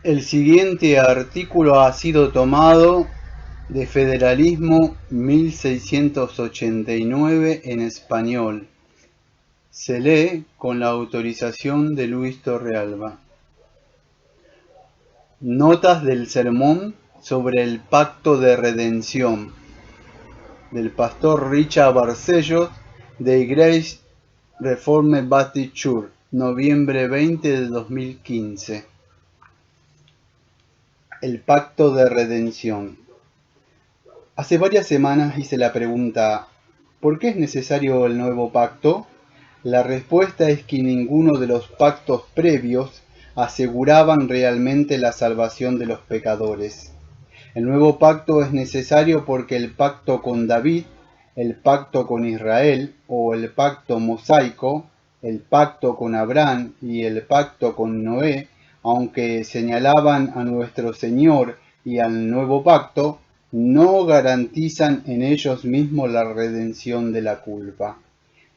El siguiente artículo ha sido tomado de Federalismo 1689 en español. Se lee con la autorización de Luis Torrealba. Notas del sermón sobre el pacto de redención del pastor Richard Barcellos de Grace Reformed Baptist Church, noviembre 20 de 2015. El pacto de redención. Hace varias semanas hice la pregunta, ¿por qué es necesario el nuevo pacto? La respuesta es que ninguno de los pactos previos aseguraban realmente la salvación de los pecadores. El nuevo pacto es necesario porque el pacto con David, el pacto con Israel o el pacto mosaico, el pacto con Abraham y el pacto con Noé, aunque señalaban a nuestro Señor y al nuevo pacto, no garantizan en ellos mismos la redención de la culpa.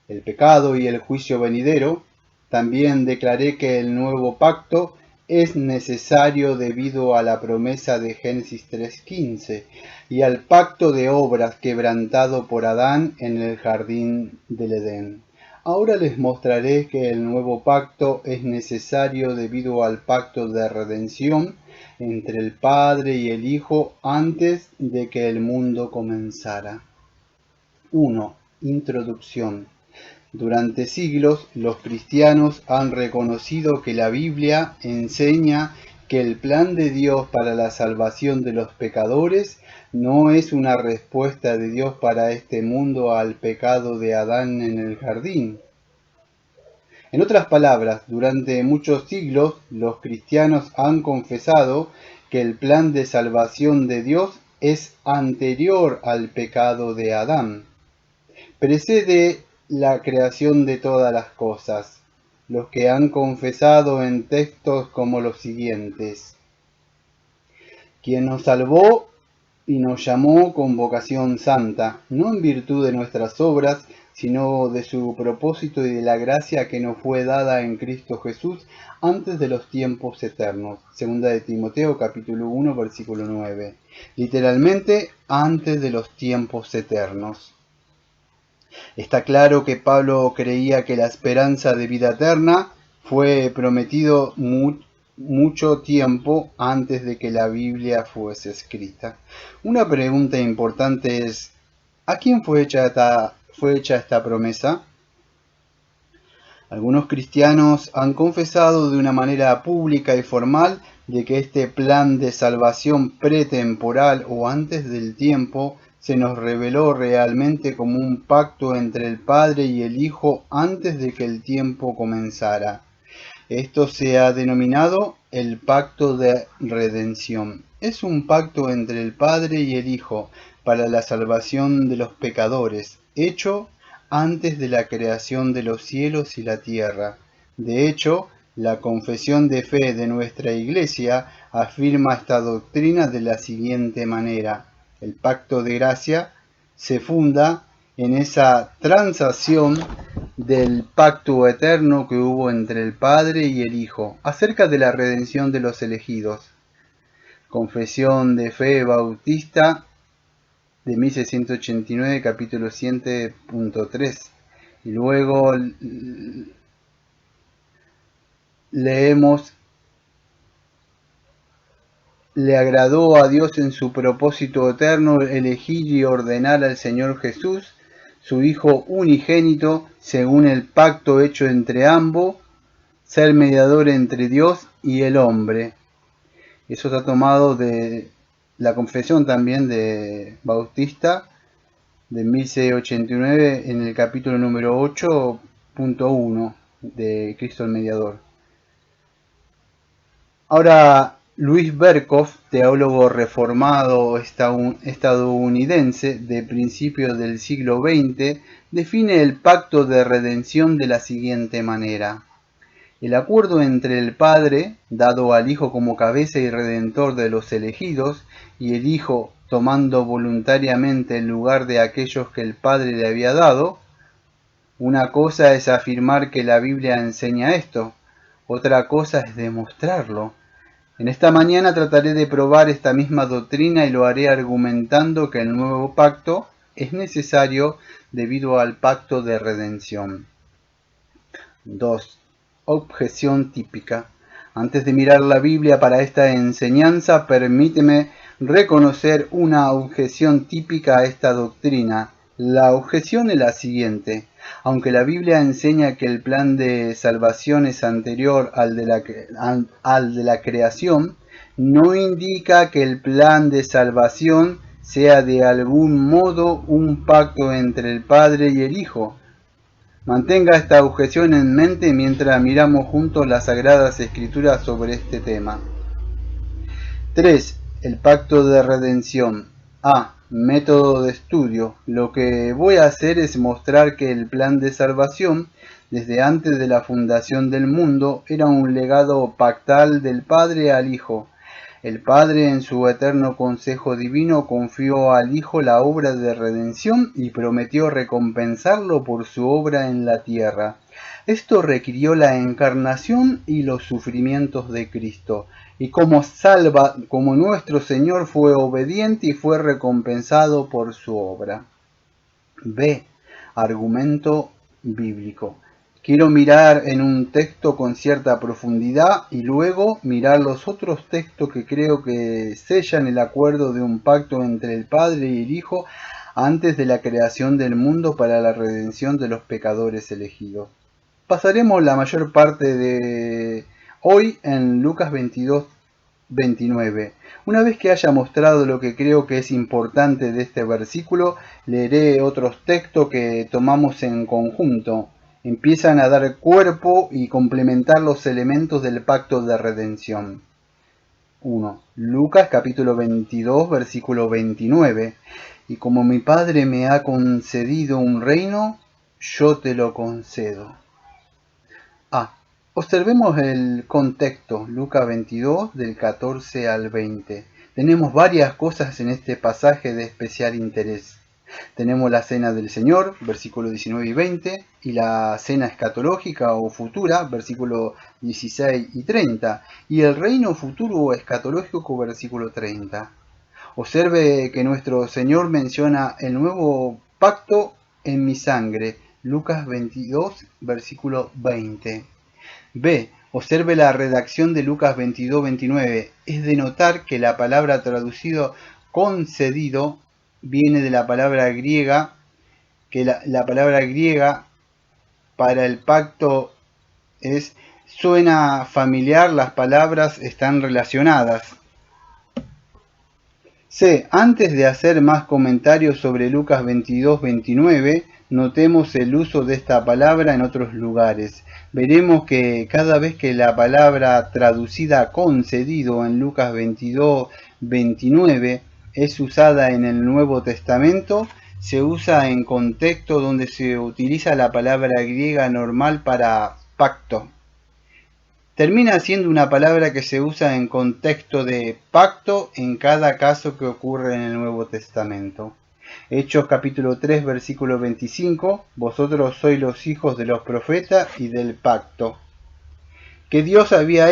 El pecado y el juicio venidero. También declaré que el nuevo pacto es necesario debido a la promesa de Génesis 3:15 y al pacto de obras quebrantado por Adán en el jardín del Edén. Ahora les mostraré que el nuevo pacto es necesario debido al pacto de redención entre el Padre y el Hijo antes de que el mundo comenzara. 1. Introducción. Durante siglos, los cristianos han reconocido que la Biblia enseña que el plan de Dios para la salvación de los pecadores no es una respuesta de Dios para este mundo al pecado de Adán en el jardín. En otras palabras, durante muchos siglos, los cristianos han confesado que el plan de salvación de Dios es anterior al pecado de Adán. Precede la creación de todas las cosas, los que han confesado en textos como los siguientes: quien nos salvó y nos llamó con vocación santa, no en virtud de nuestras obras, sino de su propósito y de la gracia que nos fue dada en Cristo Jesús antes de los tiempos eternos. Segunda de Timoteo capítulo 1 versículo 9. Literalmente, antes de los tiempos eternos. Está claro que Pablo creía que la esperanza de vida eterna fue prometido mucho tiempo antes de que la Biblia fuese escrita. Una pregunta importante es, ¿a quién fue hecha esta promesa? Algunos cristianos han confesado de una manera pública y formal de que este plan de salvación pretemporal o antes del tiempo se nos reveló realmente como un pacto entre el Padre y el Hijo antes de que el tiempo comenzara. Esto se ha denominado el pacto de redención. Es un pacto entre el Padre y el Hijo para la salvación de los pecadores, hecho antes de la creación de los cielos y la tierra. De hecho, la confesión de fe de nuestra Iglesia afirma esta doctrina de la siguiente manera: el pacto de gracia se funda en esa transacción del pacto eterno que hubo entre el Padre y el Hijo acerca de la redención de los elegidos. Confesión de Fe Bautista de 1689, capítulo 7.3. Y luego leemos: le agradó a Dios en su propósito eterno elegir y ordenar al Señor Jesús, su Hijo unigénito, según el pacto hecho entre ambos, ser mediador entre Dios y el hombre. Eso está tomado de la confesión también de Bautista de 1689 en el capítulo número 8.1 de Cristo el Mediador. Ahora, Louis Berkhof, teólogo reformado estadounidense de principios del siglo XX, define el pacto de redención de la siguiente manera: el acuerdo entre el Padre, dado al Hijo como cabeza y redentor de los elegidos, y el Hijo tomando voluntariamente el lugar de aquellos que el Padre le había dado. Una cosa es afirmar que la Biblia enseña esto, otra cosa es demostrarlo. En esta mañana trataré de probar esta misma doctrina y lo haré argumentando que el nuevo pacto es necesario debido al pacto de redención. 2. Objeción típica. Antes de mirar la Biblia para esta enseñanza, permíteme reconocer una objeción típica a esta doctrina. La objeción es la siguiente. Aunque la Biblia enseña que el plan de salvación es anterior al de la creación, no indica que el plan de salvación sea de algún modo un pacto entre el Padre y el Hijo. Mantenga esta objeción en mente mientras miramos juntos las Sagradas Escrituras sobre este tema. 3. El pacto de redención. A. Método de estudio. Lo que voy a hacer es mostrar que el plan de salvación, desde antes de la fundación del mundo, era un legado pactal del Padre al Hijo. El Padre, en su eterno consejo divino, confió al Hijo la obra de redención y prometió recompensarlo por su obra en la tierra. Esto requirió la encarnación y los sufrimientos de Cristo. Y como nuestro Señor fue obediente y fue recompensado por su obra. B. Argumento bíblico. Quiero mirar en un texto con cierta profundidad y luego mirar los otros textos que creo que sellan el acuerdo de un pacto entre el Padre y el Hijo antes de la creación del mundo para la redención de los pecadores elegidos. Pasaremos la mayor parte de hoy en Lucas 22-29. Una vez que haya mostrado lo que creo que es importante de este versículo, leeré otros textos que tomamos en conjunto. Empiezan a dar cuerpo y complementar los elementos del pacto de redención. 1. Lucas capítulo 22, versículo 29. Y como mi Padre me ha concedido un reino, yo te lo concedo. A. Observemos el contexto, Lucas 22, del 14 al 20. Tenemos varias cosas en este pasaje de especial interés. Tenemos la cena del Señor, versículos 19 y 20, y la cena escatológica o futura, versículos 16 y 30, y el reino futuro o escatológico, versículo 30. Observe que nuestro Señor menciona el nuevo pacto en mi sangre, Lucas 22, versículo 20. B. Observe la redacción de Lucas 22-29. Es de notar que la palabra traducido concedido viene de la palabra griega, que la palabra griega para el pacto suena familiar, las palabras están relacionadas. C. Antes de hacer más comentarios sobre Lucas 22-29, notemos el uso de esta palabra en otros lugares. Veremos que cada vez que la palabra traducida concedido en Lucas 22-29 es usada en el Nuevo Testamento, se usa en contexto donde se utiliza la palabra griega normal para pacto. Termina siendo una palabra que se usa en contexto de pacto en cada caso que ocurre en el Nuevo Testamento. Hechos capítulo 3 versículo 25, vosotros sois los hijos de los profetas y del pacto que Dios había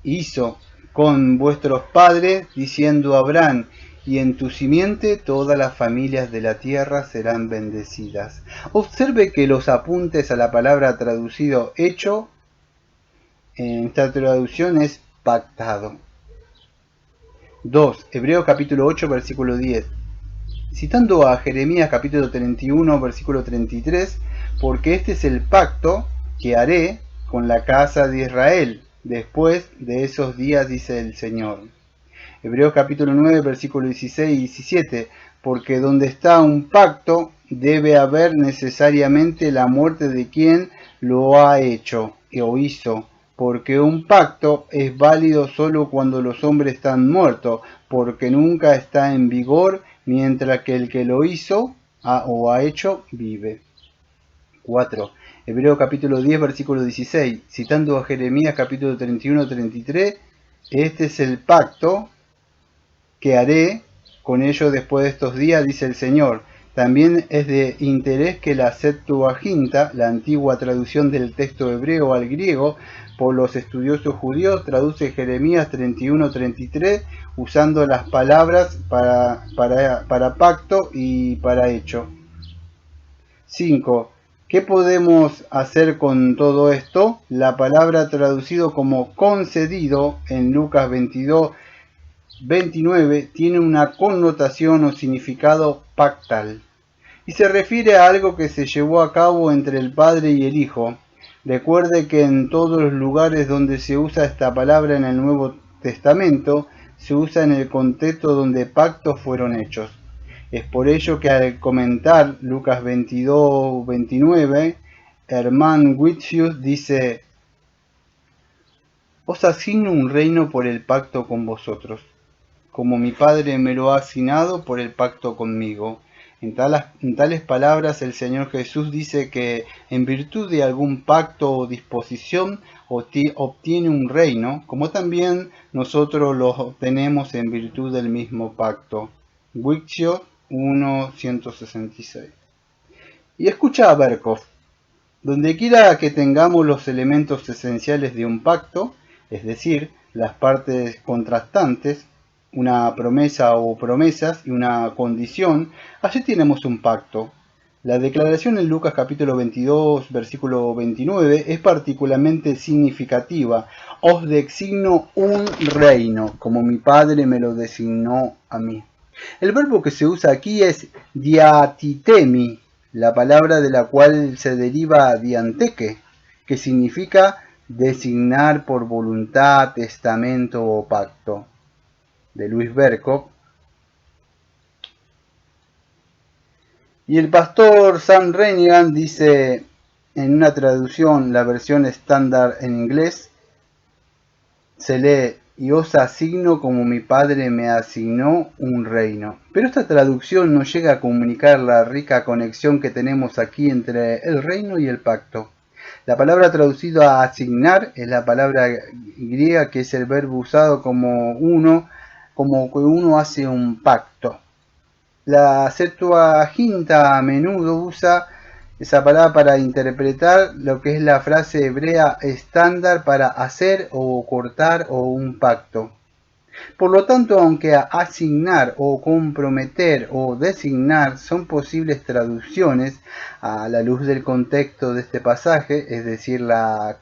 hizo con vuestros padres, diciendo a Abraham, y en tu simiente todas las familias de la tierra serán bendecidas. Observe que los apuntes a la palabra traducido hecho, en esta traducción es pactado. 2. Hebreos capítulo 8 versículo 10. Citando a Jeremías capítulo 31 versículo 33, porque este es el pacto que haré con la casa de Israel después de esos días, dice el Señor. Hebreos capítulo 9 versículo 16 y 17, porque donde está un pacto debe haber necesariamente la muerte de quien lo ha hecho o hizo, porque un pacto es válido solo cuando los hombres están muertos, porque nunca está en vigor mientras que el que lo hizo o ha hecho vive. 4. Hebreo capítulo 10 versículo 16, citando a Jeremías capítulo 31-33, este es el pacto que haré con ellos después de estos días, dice el Señor. También es de interés que la Septuaginta, la antigua traducción del texto hebreo al griego, por los estudiosos judíos, traduce Jeremías 31-33 usando las palabras para pacto y para hecho. 5. ¿Qué podemos hacer con todo esto? La palabra traducido como concedido en Lucas 22-29 tiene una connotación o significado pactal y se refiere a algo que se llevó a cabo entre el Padre y el Hijo. Recuerde que en todos los lugares donde se usa esta palabra en el Nuevo Testamento, se usa en el contexto donde pactos fueron hechos. Es por ello que al comentar Lucas 22-29, Hermann Witsius dice: Os asigno un reino por el pacto con vosotros, como mi Padre me lo ha asignado por el pacto conmigo. En tales palabras el Señor Jesús dice que en virtud de algún pacto o disposición obtiene un reino, como también nosotros lo obtenemos en virtud del mismo pacto. Witsius 1:166. Y escucha a Berkhoff: donde quiera que tengamos los elementos esenciales de un pacto, es decir, las partes contrastantes, una promesa o promesas y una condición, allí tenemos un pacto. La declaración en Lucas capítulo 22, versículo 29 es particularmente significativa. Os designo un reino, como mi Padre me lo designó a mí. El verbo que se usa aquí es diatitemi, la palabra de la cual se deriva dianteque, que significa designar por voluntad, testamento o pacto. De Louis Berkhoff. Y el pastor Sam Renigan dice en una traducción, la versión estándar en inglés, se lee: y os asigno como mi Padre me asignó un reino. Pero esta traducción no llega a comunicar la rica conexión que tenemos aquí entre el reino y el pacto. La palabra traducida a asignar es la palabra griega que es el verbo usado como que uno hace un pacto. La Septuaginta a menudo usa esa palabra para interpretar lo que es la frase hebrea estándar para hacer o cortar o un pacto. Por lo tanto, aunque asignar o comprometer o designar son posibles traducciones a la luz del contexto de este pasaje, es decir, la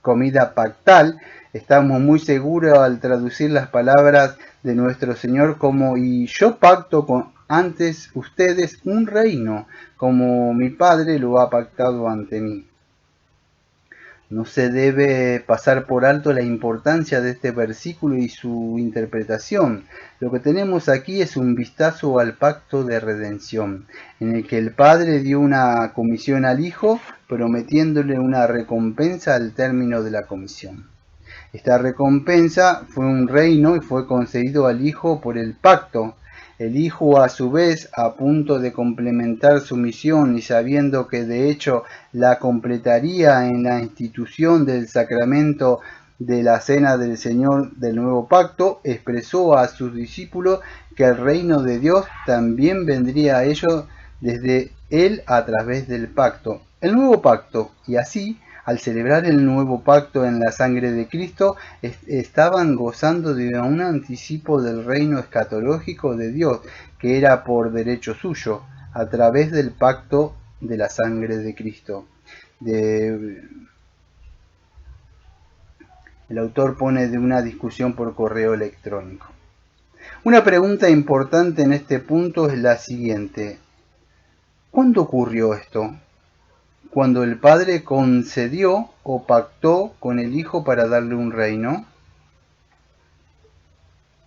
comida pactal, estamos muy seguros al traducir las palabras de nuestro Señor como: y yo pacto con antes ustedes un reino, como mi Padre lo ha pactado ante mí. No se debe pasar por alto la importancia de este versículo y su interpretación. Lo que tenemos aquí es un vistazo al pacto de redención, en el que el Padre dio una comisión al Hijo, prometiéndole una recompensa al término de la comisión. Esta recompensa fue un reino y fue concedido al Hijo por el pacto. El Hijo, a su vez, a punto de complementar su misión y sabiendo que de hecho la completaría en la institución del sacramento de la Cena del Señor del Nuevo Pacto, expresó a sus discípulos que el reino de Dios también vendría a ellos desde Él a través del pacto. El Nuevo Pacto, y así, al celebrar el nuevo pacto en la sangre de Cristo, estaban gozando de un anticipo del reino escatológico de Dios, que era por derecho suyo, a través del pacto de la sangre de Cristo. El autor pone de una discusión por correo electrónico. Una pregunta importante en este punto es la siguiente: ¿cuándo ocurrió esto? ¿Cuando el Padre concedió o pactó con el Hijo para darle un reino?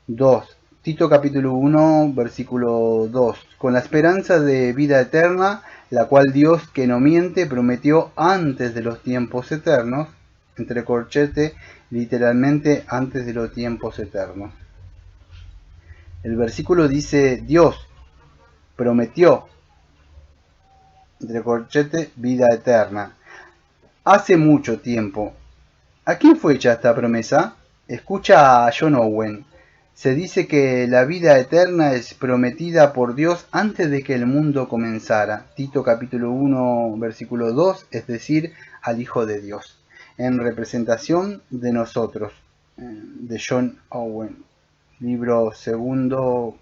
2. Tito capítulo 1, versículo 2. Con la esperanza de vida eterna, la cual Dios, que no miente, prometió antes de los tiempos eternos, entre corchete, literalmente antes de los tiempos eternos. El versículo dice: Dios prometió, entre corchete, vida eterna. Hace mucho tiempo. ¿A quién fue hecha esta promesa? Escucha a John Owen. Se dice que la vida eterna es prometida por Dios antes de que el mundo comenzara. Tito capítulo 1, versículo 2, es decir, al Hijo de Dios. en representación de nosotros. De John Owen, libro segundo,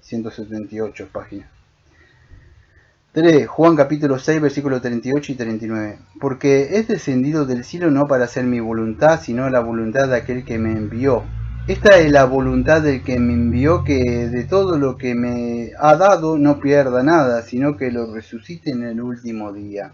178 páginas. 3. Juan capítulo 6, versículos 38 y 39. Porque es descendido del cielo no para hacer mi voluntad, sino la voluntad de aquel que me envió. Esta es la voluntad del que me envió, que de todo lo que me ha dado no pierda nada, sino que lo resucite en el último día.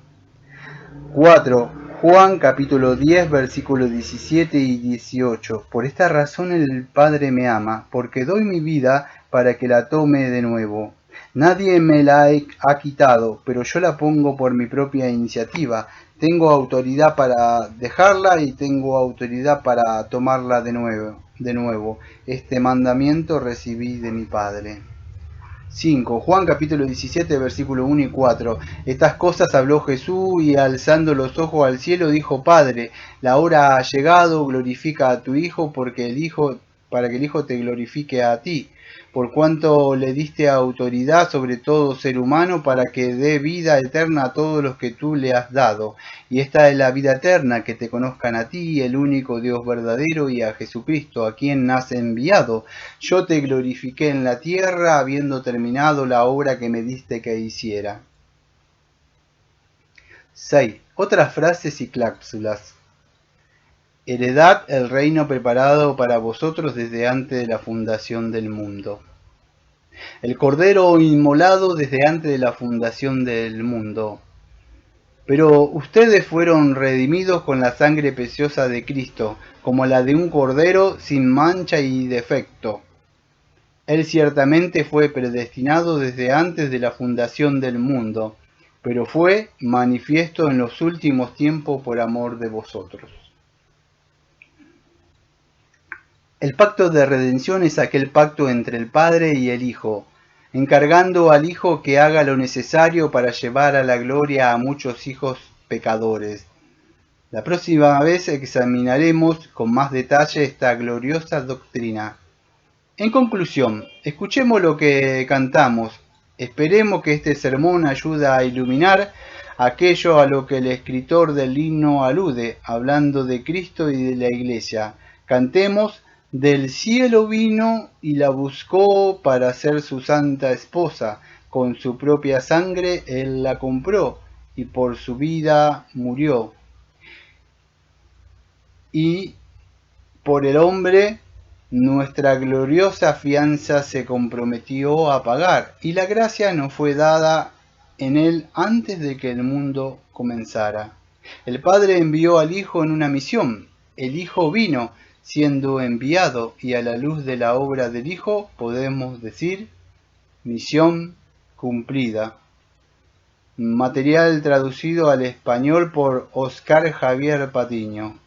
4. Juan capítulo 10, versículos 17 y 18. Por esta razón el Padre me ama, porque doy mi vida para que la tome de nuevo. Nadie me la ha quitado, pero yo la pongo por mi propia iniciativa. Tengo autoridad para dejarla y tengo autoridad para tomarla de nuevo. Este mandamiento recibí de mi Padre. 5. Juan capítulo 17, versículo 1 y 4. Estas cosas habló Jesús y alzando los ojos al cielo dijo: Padre, la hora ha llegado, glorifica a tu Hijo, para que el Hijo te glorifique a ti, por cuanto le diste autoridad sobre todo ser humano, para que dé vida eterna a todos los que tú le has dado. Y esta es la vida eterna, que te conozcan a ti, el único Dios verdadero, y a Jesucristo, a quien has enviado. Yo te glorifiqué en la tierra, habiendo terminado la obra que me diste que hiciera. 6. Otras frases y cláusulas. Heredad el reino preparado para vosotros desde antes de la fundación del mundo. El cordero inmolado desde antes de la fundación del mundo. Pero ustedes fueron redimidos con la sangre preciosa de Cristo, como la de un cordero sin mancha y defecto. Él ciertamente fue predestinado desde antes de la fundación del mundo, pero fue manifiesto en los últimos tiempos por amor de vosotros. El pacto de redención es aquel pacto entre el Padre y el Hijo, encargando al Hijo que haga lo necesario para llevar a la gloria a muchos hijos pecadores. La próxima vez examinaremos con más detalle esta gloriosa doctrina. En conclusión, escuchemos lo que cantamos. Esperemos que este sermón ayude a iluminar aquello a lo que el escritor del himno alude, hablando de Cristo y de la Iglesia. Cantemos: del cielo vino y la buscó para ser su santa esposa. Con su propia sangre él la compró y por su vida murió. Y por el hombre nuestra gloriosa fianza se comprometió a pagar, y la gracia nos fue dada en él antes de que el mundo comenzara. El Padre envió al Hijo en una misión. El Hijo vino siendo enviado, y a la luz de la obra del Hijo podemos decir: misión cumplida. Material traducido al español por Oscar Javier Patiño.